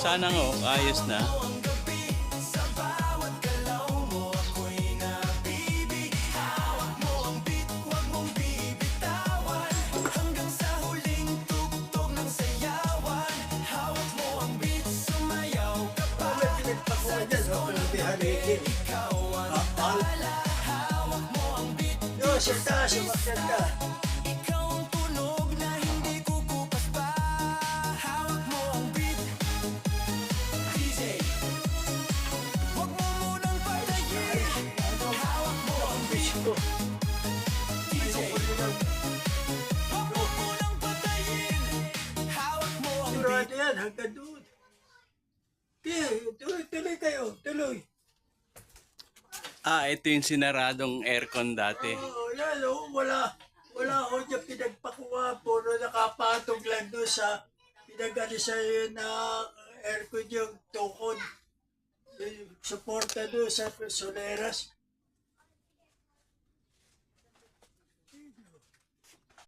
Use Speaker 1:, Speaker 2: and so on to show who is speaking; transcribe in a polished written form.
Speaker 1: Sana nga, oh, ayos na.
Speaker 2: May pinagpakuha dyan, oh, pinagpihalikin. Kapal. Yo, sa taas, umakyat ka. Ko. Sigurado yan, hanggang doon. Tuloy kayo, tuloy.
Speaker 1: Ah, ito yung sinaradong aircon dati.
Speaker 2: Yan, wala ako dyan pinagpakuha, puro nakapatog lang doon sa pinag-ano sa'yo na aircon yung tukod. Yung suporta doon sa soleras.